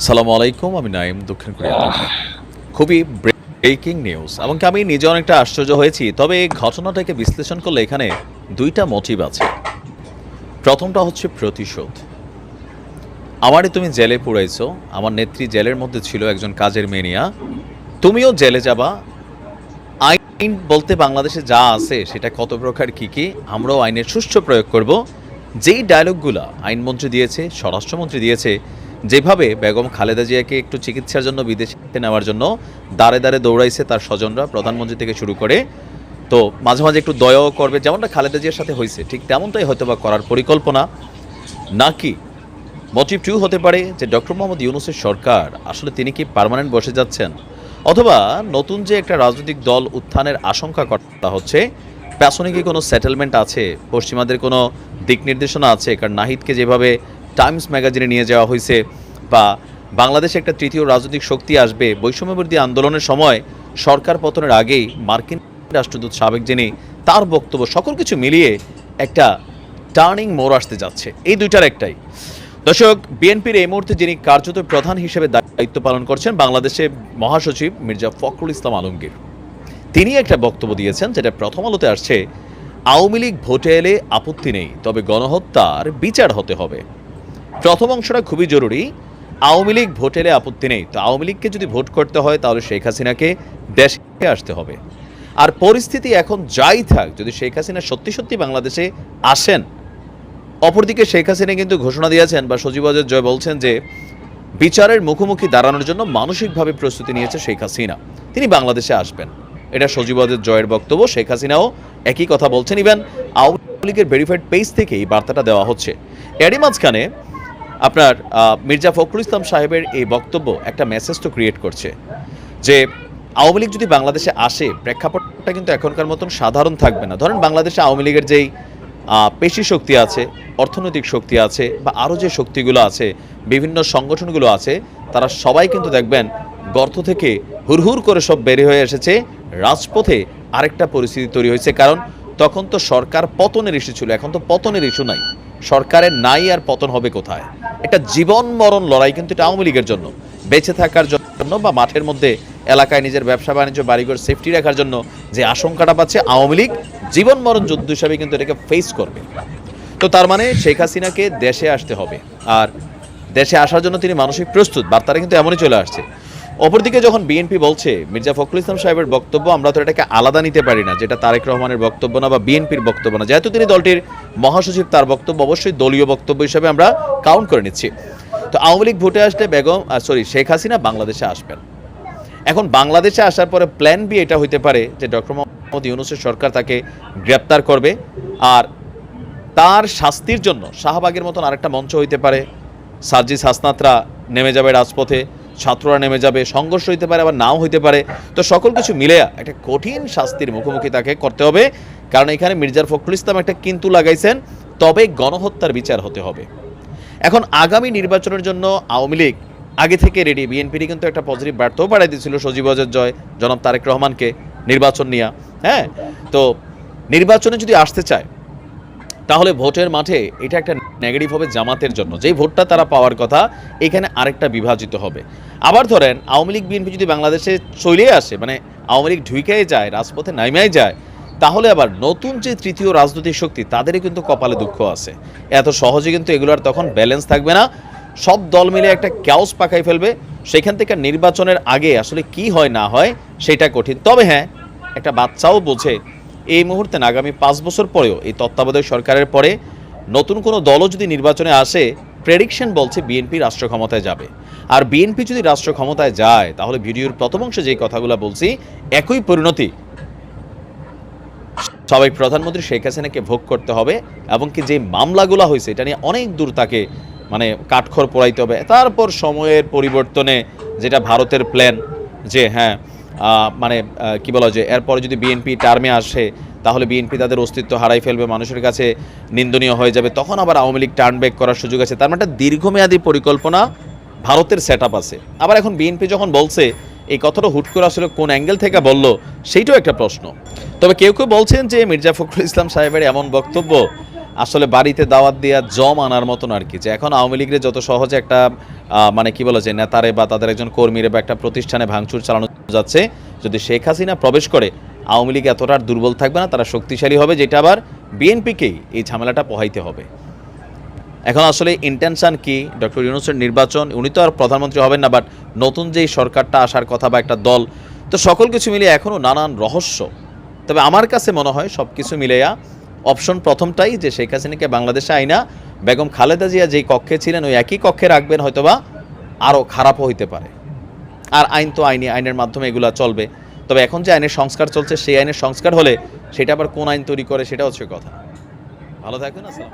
সালামু আলাইকুম, আমি নাইম, দক্ষিণ কোরিয়া থেকে। খুবই ব্রেকিং নিউজ, এমনকি আমি নিজে অনেকটা আশ্চর্য হয়েছি। তবে এই ঘটনাটাকে বিশ্লেষণ করলে এখানে দুইটা মোটিভ আছে। প্রথমটা হচ্ছে প্রতিশোধ। আমারই তুমি জেলে পুরাইছো, আমার নেত্রী জেলের মধ্যে ছিল একজন কাজের মেনিয়া, তুমিও জেলে যাবা। আইন বলতে বাংলাদেশে যা আছে সেটা কত প্রকার কী কী, আমরাও আইনের সুষ্ঠু প্রয়োগ করব। যেই ডায়লগগুলো আইনমন্ত্রী দিয়েছে, স্বরাষ্ট্রমন্ত্রী দিয়েছে, যেভাবে বেগম খালেদা জিয়াকে একটু চিকিৎসার জন্য বিদেশে নেওয়ার জন্য দাঁড়ে দাঁড়ে দৌড়াইছে তার স্বজনরা, প্রধানমন্ত্রী থেকে শুরু করে, তো মাঝে মাঝে একটু দয়াও করবে, যেমনটা খালেদা জিয়ার সাথে হয়েছে ঠিক তেমনটাই হয়তো বা করার পরিকল্পনা। নাকি মোটিভ টু হতে পারে যে ডক্টর মোহাম্মদ ইউনূসের সরকার আসলে তিনি কি পার্মানেন্ট বসে যাচ্ছেন, অথবা নতুন যে একটা রাজনৈতিক দল উত্থানের আশঙ্কা করা হচ্ছে, পেছনে কি কোনো সেটেলমেন্ট আছে, পশ্চিমাদের কোনো দিক নির্দেশনা আছে? কারণ নাহিদকে যেভাবে টাইমস ম্যাগাজিনে নিয়ে যাওয়া হয়েছে, বা বাংলাদেশে একটা তৃতীয় রাজনৈতিক শক্তি আসবে, বৈষম্যবিরোধী আন্দোলনের সময় সরকার পতনের আগেই মার্কিন রাষ্ট্রদূত সাবেক যিনি, তার বক্তব্য, সকল কিছু মিলিয়ে একটা টার্নিং মোড় আসতে যাচ্ছে। এই দুইটার একটাই। দর্শক, বিএনপির এই মুহূর্তে যিনি কার্যত প্রধান হিসেবে দায়িত্ব পালন করছেন, বাংলাদেশে মহাসচিব মির্জা ফখরুল ইসলাম আলমগীর, তিনি একটা বক্তব্য দিয়েছেন যেটা প্রথম আলোতে আসছে। আওয়ামী লীগ ভোটে এলে আপত্তি নেই, তবে গণহত্যার বিচার হতে হবে। প্রথম অংশটা খুবই জরুরি। আওয়ামী লীগ ভোটে এলে আপত্তি নেই, তো আওয়ামী লীগকে যদি ভোট করতে হয় তাহলে শেখ হাসিনাকে দেশে আসতে হবে। আর পরিস্থিতি এখন যাই থাক, যদি শেখ হাসিনা সত্যি সত্যি বাংলাদেশে আসেন, অপরদিকে শেখ হাসিনা কিন্তু ঘোষণা দিয়েছেন, বা সজীব ওয়াজেদ জয় বলছেন যে বিচারের মুখোমুখি দাঁড়ানোর জন্য মানসিকভাবে প্রস্তুতি নিয়েছে শেখ হাসিনা, তিনি বাংলাদেশে আসবেন। এটা সজীব ওয়াজেদ জয়ের বক্তব্য। শেখ হাসিনাও একই কথা বলছেন। ইভেন আওয়ামী লীগের ভেরিফাইড পেজ থেকে এই বার্তাটা দেওয়া হচ্ছে। এরই মাঝখানে আপনার মির্জা ফখরুল ইসলাম সাহেবের এই বক্তব্য একটা মেসেজ তো ক্রিয়েট করছে যে আওয়ামী লীগ যদি বাংলাদেশে আসে, প্রেক্ষাপটটা কিন্তু এখনকার মতন সাধারণ থাকবে না। ধরেন বাংলাদেশে আওয়ামী লীগের যেই পেশি শক্তি আছে, অর্থনৈতিক শক্তি আছে, বা আরও যে শক্তিগুলো আছে, বিভিন্ন সংগঠনগুলো আছে, তারা সবাই কিন্তু দেখবেন গর্ত থেকে হুড়হুড় করে সব বের হয়ে এসেছে। রাজপথে আরেকটা পরিস্থিতি তৈরি হয়েছে, কারণ তখন তো সরকার পতনের ইস্যু ছিল, এখন তো পতনের ইস্যু নাই। সরকারের নাই আর পতন হবে কোথায়? এটা জীবন মরণ লড়াই কিন্তু এটা আওয়ামী লীগের জন্য, বেঁচে থাকার জন্য, বা মাঠের মধ্যে এলাকায় নিজের ব্যবসা বাণিজ্য বাড়িঘর সেফটি রাখার জন্য যে আশঙ্কাটা পাচ্ছে আওয়ামী লীগ, জীবন মরণ যুদ্ধ হিসাবে কিন্তু এটাকে ফেস করবে। তো তার মানে শেখ হাসিনাকে দেশে আসতে হবে, আর দেশে আসার জন্য তিনি মানসিক প্রস্তুত। বার্তাটা কিন্তু এমনই চলে আসছে। অপরদিকে যখন বিএনপি বলছে, মির্জা ফখরুল ইসলাম সাহেবের বক্তব্য আমরা তো এটাকে আলাদা নিতে পারি না, যেটা তারেক রহমানের বক্তব্য না বা বিএনপির বক্তব্য না, যেহেতু তিনি দলটির মহাসচিব, তার বক্তব্য অবশ্যই দলীয় বক্তব্য হিসেবে আমরা কাউন্ট করে নিচ্ছি। তো আওয়ামী লীগ ভোটে আসলে শেখ হাসিনা বাংলাদেশে আসবেন। এখন বাংলাদেশে আসার পরে প্ল্যান বি এটা হইতে পারে যে ডক্টর মোহাম্মদ ইউনূসের সরকার তাকে গ্রেপ্তার করবে, আর তার শাস্তির জন্য শাহবাগের মতন আরেকটা মঞ্চ হইতে পারে, সার্জিস হাসনাতরা নেমে যাবে রাজপথে, ছাত্ররা নেমে যাবে, সংঘর্ষ হইতে পারে, আবার নাও হইতে পারে। তো সকল কিছু মিলে একটা কঠিন শাস্তির মুখোমুখি তাকে করতে হবে, কারণ এখানে মির্জা ফখরুল ইসলাম একটা কিন্তু লাগাইছেন, তবে গণহত্যার বিচার হতে হবে। এখন আগামী নির্বাচনের জন্য আওয়ামী লীগ আগে থেকে রেডি। বিএনপির কিন্তু একটা পজিটিভ বার্তাও পাঠাই দিয়েছিল সজীব ওয়াজেদ জয় জনাব তারেক রহমানকে নির্বাচন নিয়ে। হ্যাঁ, তো নির্বাচনে যদি আসতে চায় তাহলে ভোটের মাঠে এটা একটা নেগেটিভ হবে জামাতের জন্য, যেই ভোটটা তারা পাওয়ার কথা, এখানে আরেকটা বিভাজিত হবে। আবার ধরেন আওয়ামী লীগ বিএনপি যদি বাংলাদেশে চলে আসে, মানে আওয়ামী লীগ ঢুকেই যায়, রাজপথে নাইমাই যায়, তাহলে আবার নতুন যে তৃতীয় রাজনৈতিক শক্তি, তাদেরই কিন্তু কপালে দুঃখ আছে। এত সহজে কিন্তু এগুলোর তখন ব্যালেন্স থাকবে না, সব দল মিলে একটা ক্যাওস পাকাই ফেলবে। সেখান থেকে নির্বাচনের আগে আসলে কি হয় না হয় সেটা কঠিন। তবে হ্যাঁ, একটা বাচ্চাও বোঝে এই মুহূর্তে না, আগামী 5 বছর পরেও এই তত্ত্বাবধায়ক সরকারের পরে নতুন কোনো দলও যদি নির্বাচনে আসে, প্রেডিকশন বলছে বিএনপি রাষ্ট্র ক্ষমতায় যাবে। আর বিএনপি যদি রাষ্ট্র ক্ষমতায় যায়, তাহলে ভিডিওর প্রথম অংশে যেই কথাগুলো বলছি, একই পরিণতি সবাই প্রধানমন্ত্রী শেখ হাসিনাকে ভোগ করতে হবে, এবং কি যে মামলাগুলো হয়েছে এটা নিয়ে অনেক দূর তাকে মানে কাঠখড় পোড়াইতে হবে। তারপর সময়ের পরিবর্তনে যেটা ভারতের প্ল্যান, যে হ্যাঁ কি বলা যায়, এরপরে যদি বিএনপি টার্মে আসে তাহলে বিএনপি তাদের অস্তিত্ব হারাই ফেলবে, মানুষের কাছে নিন্দনীয় হয়ে যাবে, তখন আবার আওয়ামী লীগ টার্ন ব্যাক করার সুযোগ আছে। তার মানে একটা দীর্ঘমেয়াদী পরিকল্পনা ভারতের সেট আপ আছে। আবার এখন বিএনপি যখন বলছে, এই কথাটা হুট করে আসলে কোন অ্যাঙ্গেল থেকে বললো সেইটাও একটা প্রশ্ন। তবে কেউ কেউ বলছেন যে মির্জা ফখরুল ইসলাম সাহেবের এমন বক্তব্য আসলে বাড়িতে দাওয়াত দেওয়া জম আনার মতন আর কি, যে এখন আওয়ামী লীগের যত সহজে একটা মানে কি বলা যায় নেতারে বা তাদের একজন কর্মীরে বা একটা প্রতিষ্ঠানে ভাঙচুর চালানো যাচ্ছে, যদি শেখ হাসিনা প্রবেশ করে আওয়ামী লীগ এতটা আর দুর্বল থাকবে না, তারা শক্তিশালী হবে, যেটা আবার বিএনপিকেই এই ঝামেলাটা পোহাইতে হবে। এখন আসলে ইন্টেনশন কি ডক্টর ইউনূসের নির্বাচন, উনি তো আর প্রধানমন্ত্রী হবেন না, বাট নতুন যেই সরকারটা আসার কথা বা একটা দল, তো সকল কিছু মিলিয়ে এখনও নানান রহস্য। তবে আমার কাছে মনে হয় সব কিছু মিলেয়া অপশন প্রথমটাই, যে শেখ হাসিনাকে বাংলাদেশে আইনা বেগম খালেদা জিয়া যেই কক্ষে ছিলেন ওই একই কক্ষে রাখবেন, হয়তোবা আরও খারাপও হইতে পারে। আর আইন তো আইনি, আইনের মাধ্যমে এগুলো চলবে। তবে এখন যে আইনের সংস্কার চলছে সেই আইনের সংস্কার হলে সেটা আবার কোন আইন তৈরি করে সেটা হচ্ছে কথা। ভালো থাকবেন, আসসালাম।